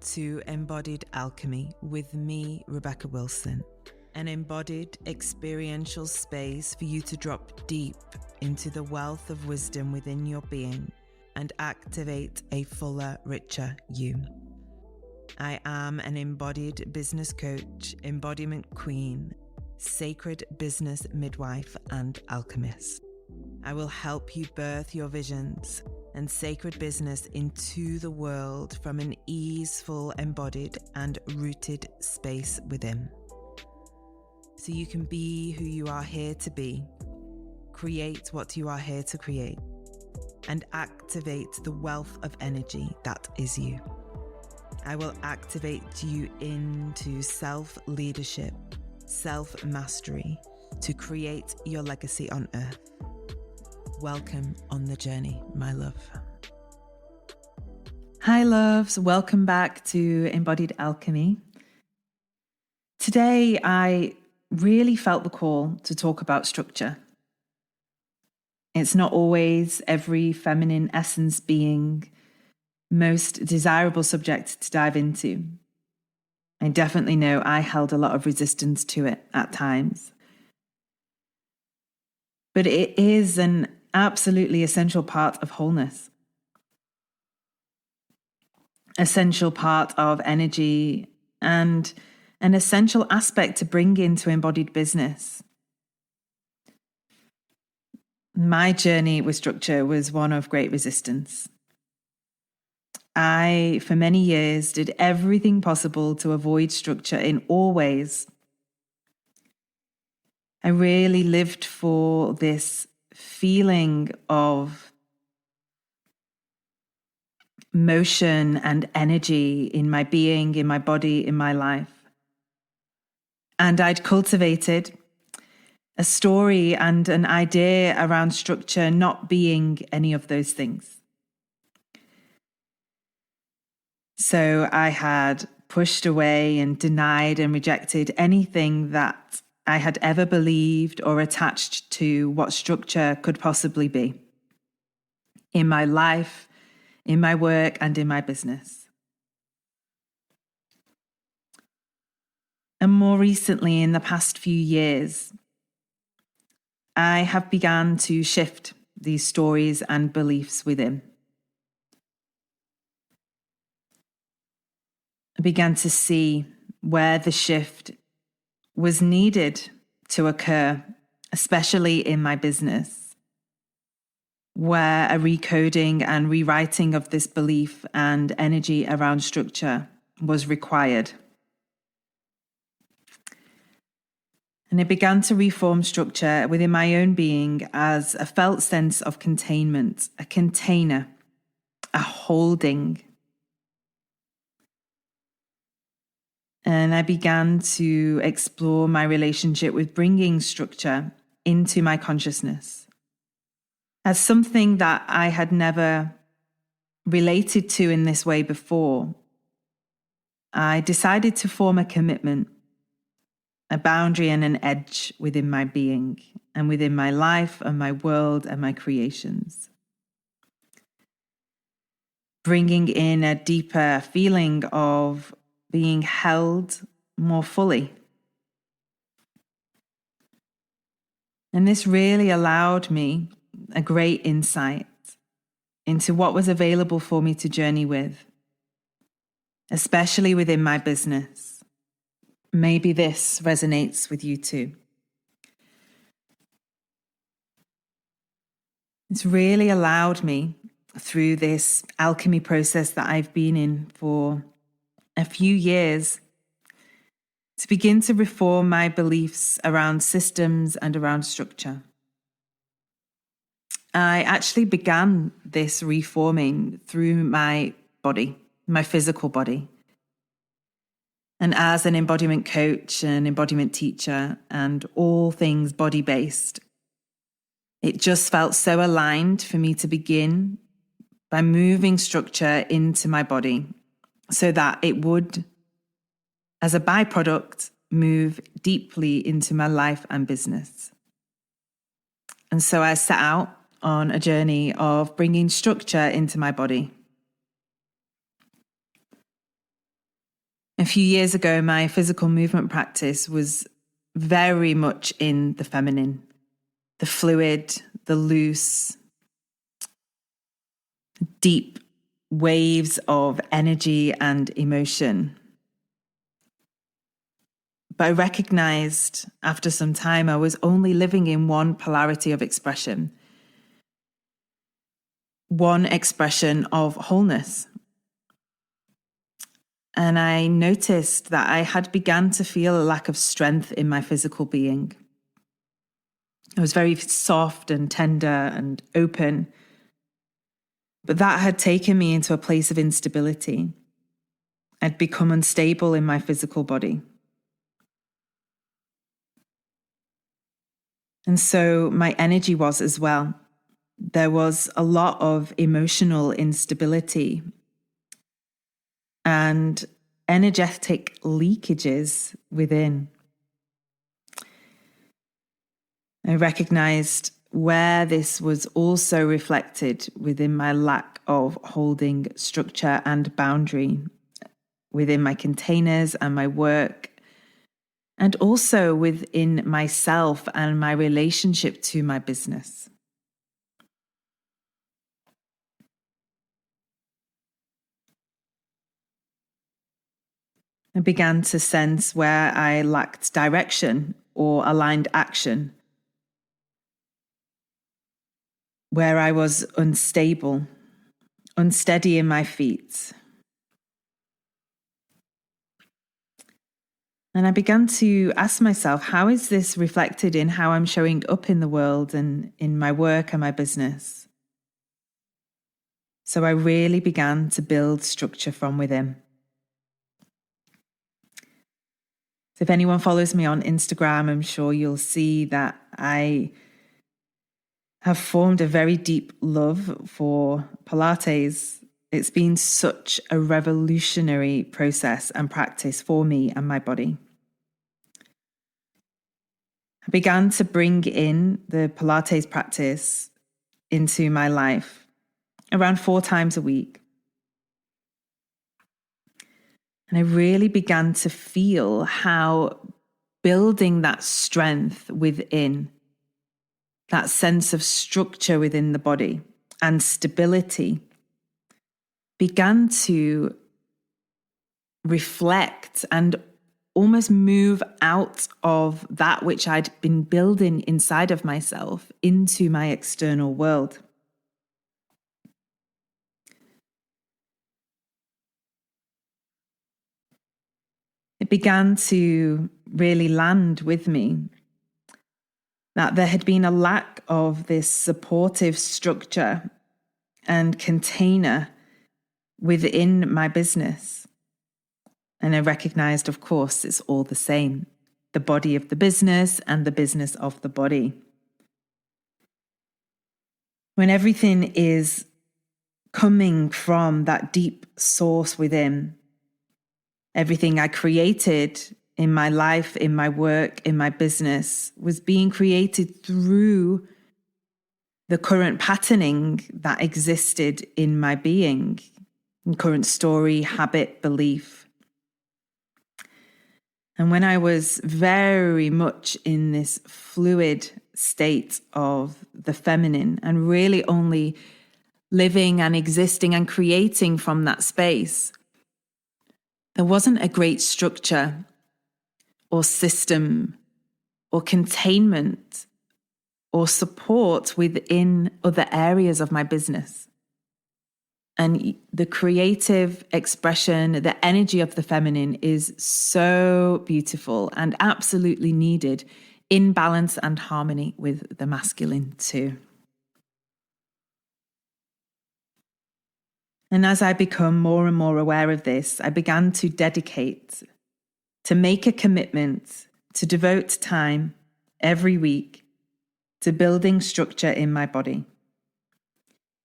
to Embodied Alchemy with me, Rebecca Wilson, an embodied experiential space for you to drop deep into the wealth of wisdom within your being and activate a fuller, richer you. I am an embodied business coach, embodiment queen, sacred business midwife, and alchemist. I will help you birth your visions and sacred business into the world from an easeful, embodied, and rooted space within. So you can be who you are here to be, create what you are here to create, and activate the wealth of energy that is you. I will activate you into self-leadership, self-mastery to create your legacy on earth. Welcome on the journey, my love. Hi, loves. Welcome back to Embodied Alchemy. Today, I really felt the call to talk about structure. It's not always every feminine essence being most desirable subject to dive into. I definitely know I held a lot of resistance to it at times. But it is an absolutely essential part of wholeness. Essential part of energy and an essential aspect to bring into embodied business. My journey with structure was one of great resistance. I, for many years, did everything possible to avoid structure in all ways. I really lived for this feeling of motion and energy in my being, in my body, in my life. And I'd cultivated a story and an idea around structure not being any of those things. So I had pushed away and denied and rejected anything that I had ever believed or attached to what structure could possibly be in my life, in my work, and in my business. And more recently, in the past few years, I have begun to shift these stories and beliefs within. I began to see where the shift was needed to occur, especially in my business, where a recoding and rewriting of this belief and energy around structure was required. And I began to reform structure within my own being as a felt sense of containment, a container, a holding. And I began to explore my relationship with bringing structure into my consciousness as something that I had never related to in this way before. I decided to form a commitment, a boundary and an edge within my being and within my life and my world and my creations. Bringing in a deeper feeling of being held more fully. And this really allowed me a great insight into what was available for me to journey with, especially within my business. Maybe this resonates with you too. It's really allowed me through this alchemy process that I've been in for a few years to begin to reform my beliefs around systems and around structure. I actually began this reforming through my body, my physical body. And as an embodiment coach and embodiment teacher and all things body-based, it just felt so aligned for me to begin by moving structure into my body so that it would, as a byproduct, move deeply into my life and business. And so I set out on a journey of bringing structure into my body. A few years ago, my physical movement practice was very much in the feminine, the fluid, the loose, deep waves of energy and emotion. But I recognized after some time I was only living in one polarity of expression, one expression of wholeness. And I noticed that I had begun to feel a lack of strength in my physical being. I was very soft and tender and open, but that had taken me into a place of instability. I'd become unstable in my physical body. And so my energy was as well. There was a lot of emotional instability and energetic leakages within. I recognized where this was also reflected within my lack of holding structure and boundary within my containers and my work, and also within myself and my relationship to my business. I began to sense where I lacked direction or aligned action, where I was unstable, unsteady in my feet. And I began to ask myself, how is this reflected in how I'm showing up in the world and in my work and my business? So I really began to build structure from within. So if anyone follows me on Instagram, I'm sure you'll see that I have formed a very deep love for Pilates. It's been such a revolutionary process and practice for me and my body. I began to bring in the Pilates practice into my life around 4 times a week. And I really began to feel how building that strength within, that sense of structure within the body and stability, began to reflect and almost move out of that which I'd been building inside of myself into my external world. It began to really land with me that there had been a lack of this supportive structure and container within my business. And I recognized, of course, it's all the same, the body of the business and the business of the body. When everything is coming from that deep source within, everything I created in my life, in my work, in my business was being created through the current patterning that existed in my being, current story, habit, belief. And when I was very much in this fluid state of the feminine and really only living and existing and creating from that space, there wasn't a great structure or system or containment or support within other areas of my business. And the creative expression, the energy of the feminine is so beautiful and absolutely needed in balance and harmony with the masculine too. And as I become more and more aware of this, I began to dedicate, to make a commitment to devote time every week to building structure in my body.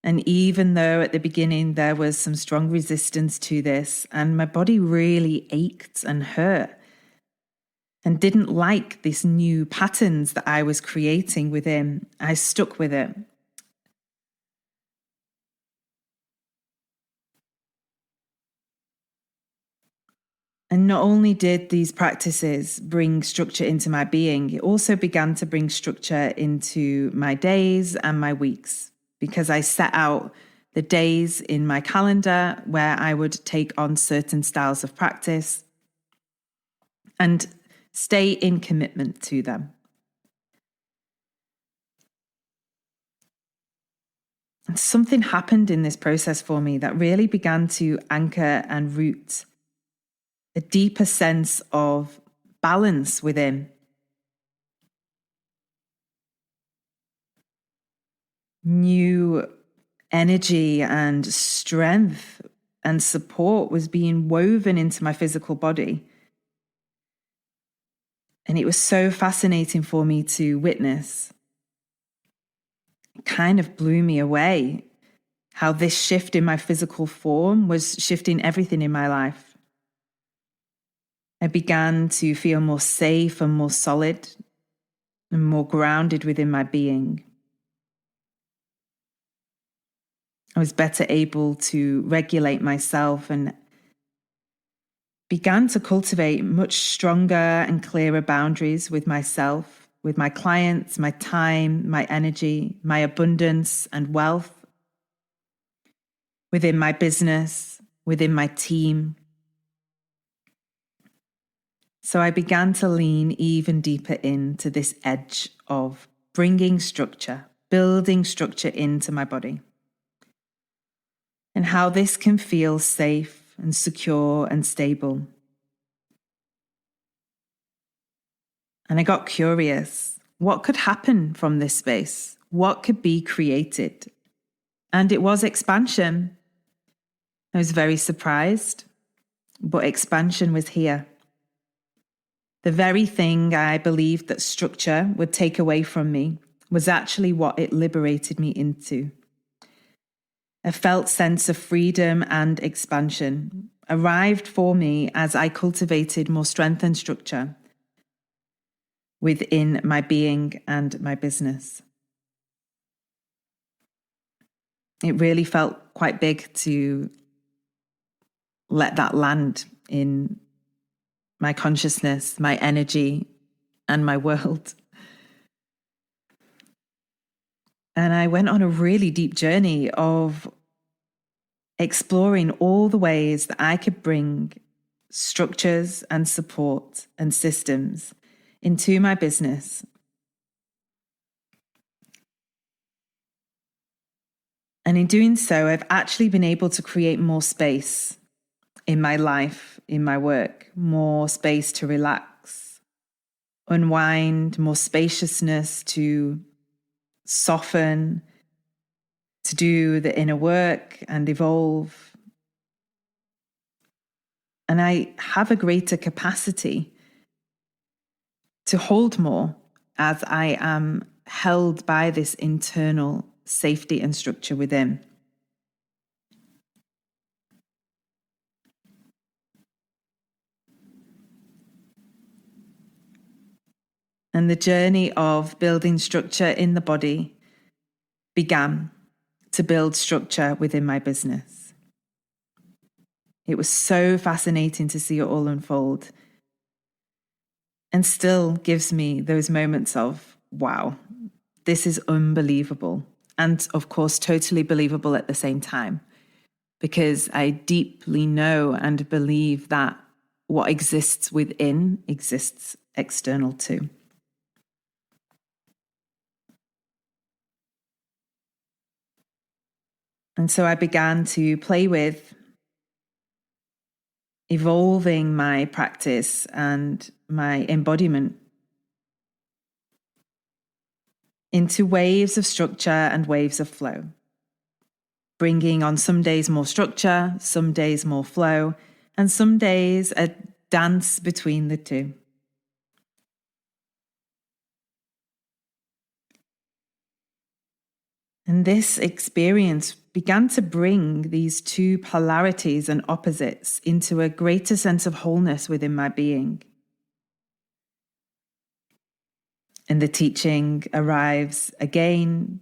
And even though at the beginning there was some strong resistance to this, and my body really ached and hurt and didn't like these new patterns that I was creating within, I stuck with it. And not only did these practices bring structure into my being, it also began to bring structure into my days and my weeks, because I set out the days in my calendar where I would take on certain styles of practice and stay in commitment to them. And something happened in this process for me that really began to anchor and root a deeper sense of balance within. New energy and strength and support was being woven into my physical body. And it was so fascinating for me to witness. It kind of blew me away how this shift in my physical form was shifting everything in my life. I began to feel more safe and more solid and more grounded within my being. I was better able to regulate myself and began to cultivate much stronger and clearer boundaries with myself, with my clients, my time, my energy, my abundance and wealth, within my business, within my team. So I began to lean even deeper into this edge of bringing structure, building structure into my body, and how this can feel safe and secure and stable. And I got curious. What could happen from this space? What could be created? And it was expansion. I was very surprised, but expansion was here. The very thing I believed that structure would take away from me was actually what it liberated me into. A felt sense of freedom and expansion arrived for me as I cultivated more strength and structure within my being and my business. It really felt quite big to let that land in my consciousness, my energy, and my world. And I went on a really deep journey of exploring all the ways that I could bring structures and support and systems into my business. And in doing so, I've actually been able to create more space in my life, in my work, more space to relax, unwind, more spaciousness to soften, to do the inner work and evolve. And I have a greater capacity to hold more as I am held by this internal safety and structure within. And the journey of building structure in the body began to build structure within my business. It was so fascinating to see it all unfold, and still gives me those moments of, wow, this is unbelievable. And of course, totally believable at the same time, because I deeply know and believe that what exists within exists external too. And so I began to play with evolving my practice and my embodiment into waves of structure and waves of flow, bringing on some days more structure, some days more flow, and some days a dance between the two. And this experience began to bring these two polarities and opposites into a greater sense of wholeness within my being. And the teaching arrives again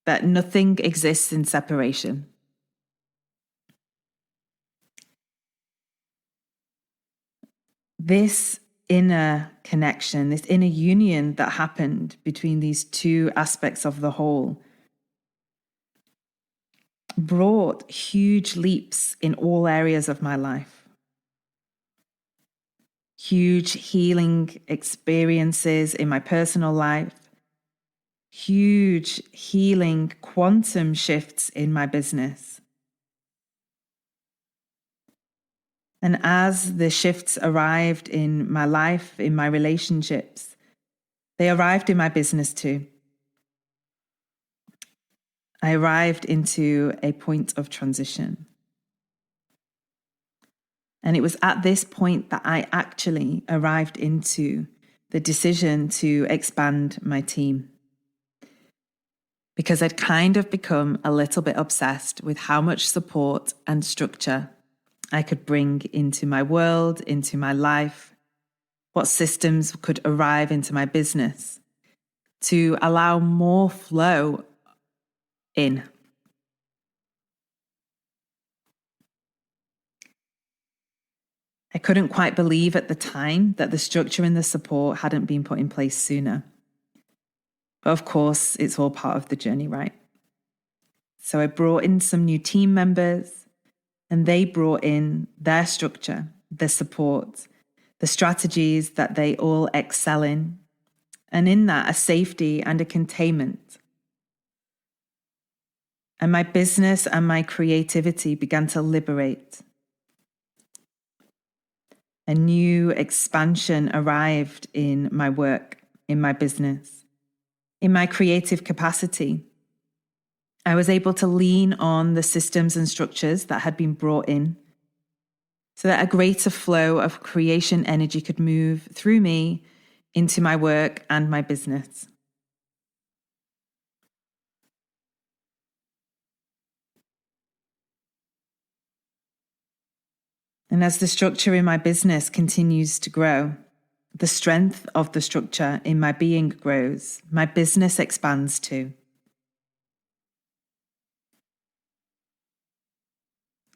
that nothing exists in separation. This inner connection, this inner union that happened between these two aspects of the whole brought huge leaps in all areas of my life. Huge healing experiences in my personal life, huge healing quantum shifts in my business. And as the shifts arrived in my life, in my relationships, they arrived in my business too. I arrived into a point of transition. And it was at this point that I actually arrived into the decision to expand my team. Because I'd kind of become a little bit obsessed with how much support and structure I could bring into my world, into my life, what systems could arrive into my business to allow more flow in. I couldn't quite believe at the time that the structure and the support hadn't been put in place sooner. But of course, it's all part of the journey, right? So I brought in some new team members, and they brought in their structure, their support, the strategies that they all excel in, and in that, a safety and a containment. And my business and my creativity began to liberate. A new expansion arrived in my work, in my business, in my creative capacity. I was able to lean on the systems and structures that had been brought in so that a greater flow of creation energy could move through me into my work and my business. And as the structure in my business continues to grow, the strength of the structure in my being grows, my business expands too.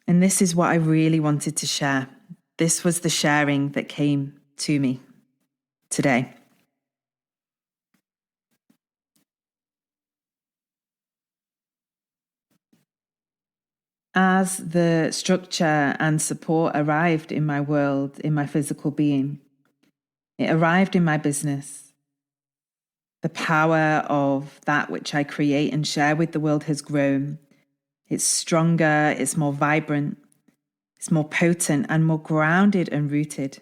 And this is what I really wanted to share. This was the sharing that came to me today. As the structure and support arrived in my world, in my physical being, it arrived in my business. The power of that which I create and share with the world has grown. It's stronger, it's more vibrant, it's more potent and more grounded and rooted.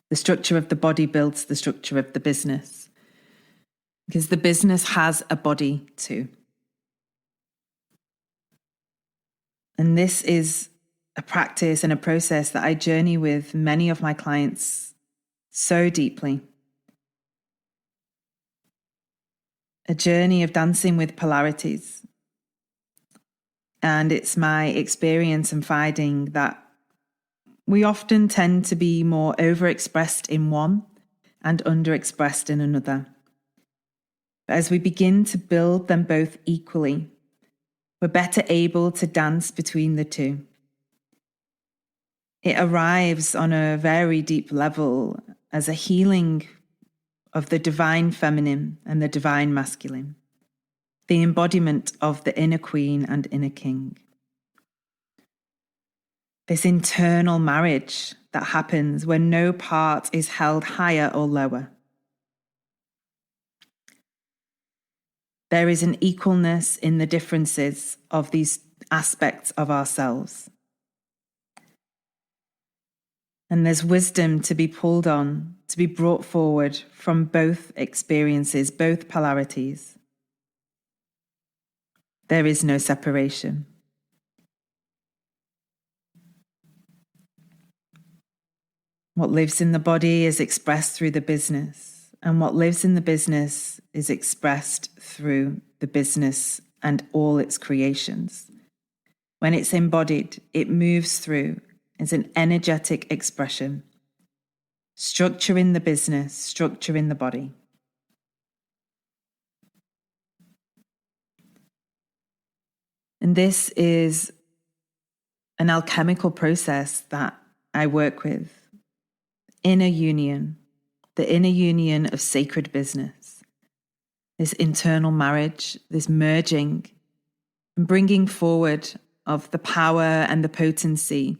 The structure of the body builds the structure of the business, because the business has a body too. And this is a practice and a process that I journey with many of my clients so deeply. A journey of dancing with polarities. And it's my experience and finding that we often tend to be more overexpressed in one and underexpressed in another. But as we begin to build them both equally, we're better able to dance between the two. It arrives on a very deep level as a healing of the divine feminine and the divine masculine, the embodiment of the inner queen and inner king. This internal marriage that happens when no part is held higher or lower. There is an equalness in the differences of these aspects of ourselves. And there's wisdom to be pulled on, to be brought forward from both experiences, both polarities. There is no separation. What lives in the body is expressed through the business, and what lives in the business is expressed through the business and all its creations. When it's embodied, it moves through as an energetic expression. Structure in the business, structure in the body. And this is an alchemical process that I work with. Inner union, the inner union of sacred business. This internal marriage, this merging and bringing forward of the power and the potency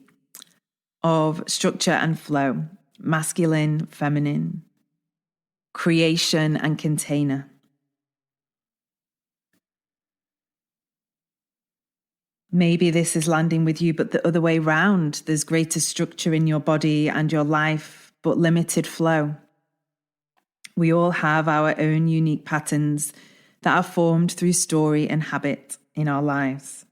of structure and flow, masculine, feminine, creation and container. Maybe this is landing with you, but the other way round. There's greater structure in your body and your life, but limited flow. We all have our own unique patterns that are formed through story and habit in our lives.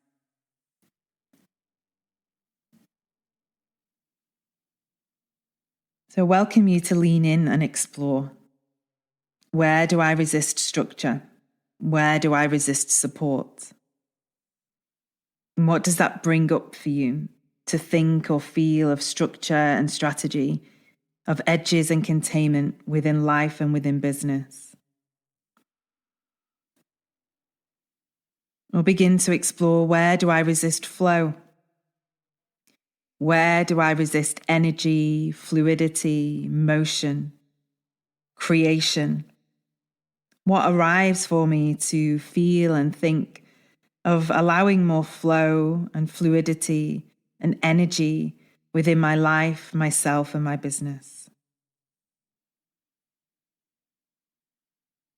So I welcome you to lean in and explore. Where do I resist structure? Where do I resist support? And what does that bring up for you to think or feel of structure and strategy, of edges and containment within life and within business? Or begin to explore, where do I resist flow? Where do I resist energy, fluidity, motion, creation? What arrives for me to feel and think of allowing more flow and fluidity and energy within my life, myself, and my business?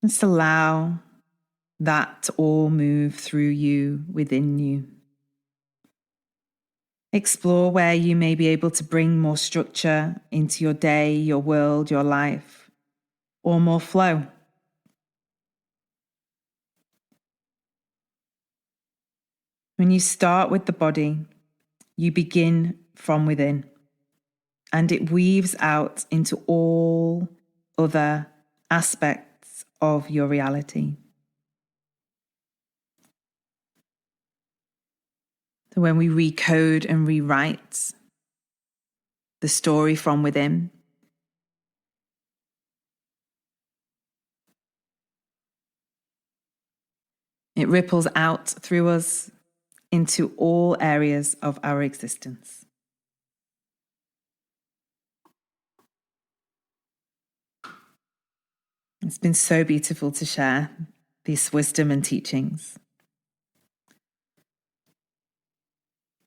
Just allow that to all move through you, within you. Explore where you may be able to bring more structure into your day, your world, your life, or more flow. When you start with the body, you begin from within, and it weaves out into all other aspects of your reality. So when we recode and rewrite the story from within, it ripples out through us into all areas of our existence. It's been so beautiful to share this wisdom and teachings.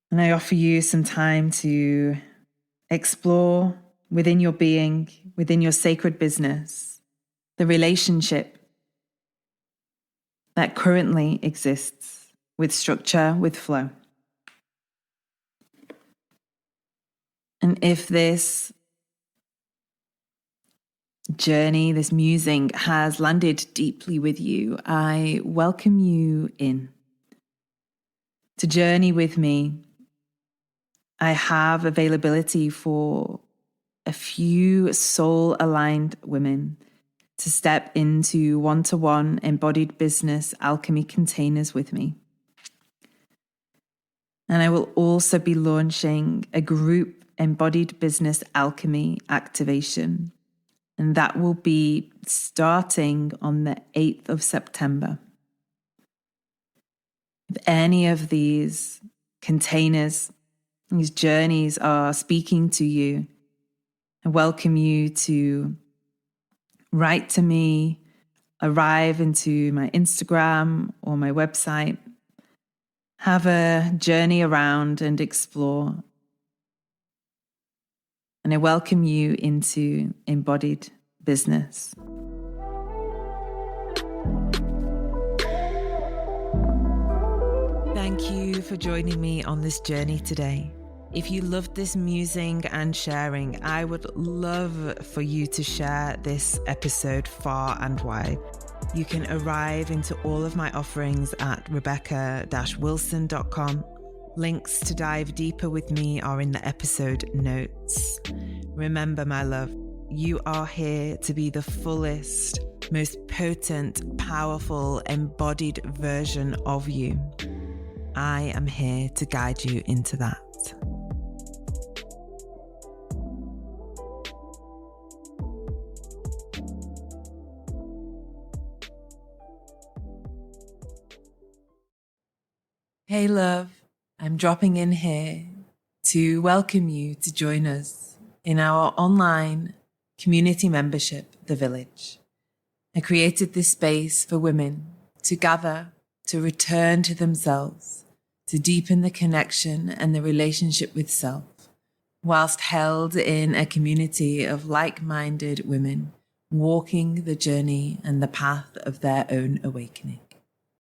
And I offer you some time to explore within your being, within your sacred business, the relationship that currently exists with structure, with flow. And if this journey, this musing has landed deeply with you, I welcome you in to journey with me. I have availability for a few soul-aligned women to step into one-to-one embodied business alchemy containers with me. And I will also be launching a group embodied business alchemy activation. And that will be starting on the 8th of September. If any of these containers, these journeys are speaking to you, I welcome you to write to me, arrive into my Instagram or my website, have a journey around and explore. And I welcome you into embodied business. Thank you for joining me on this journey today. If you loved this musing and sharing, I would love for you to share this episode far and wide. You can arrive into all of my offerings at rebecca-wilson.com. Links to dive deeper with me are in the episode notes. Remember, my love, you are here to be the fullest, most potent, powerful, embodied version of you. I am here to guide you into that. Hey love, I'm dropping in here to welcome you to join us in our online community membership, The Village. I created this space for women to gather, to return to themselves, to deepen the connection and the relationship with self, whilst held in a community of like-minded women walking the journey and the path of their own awakening.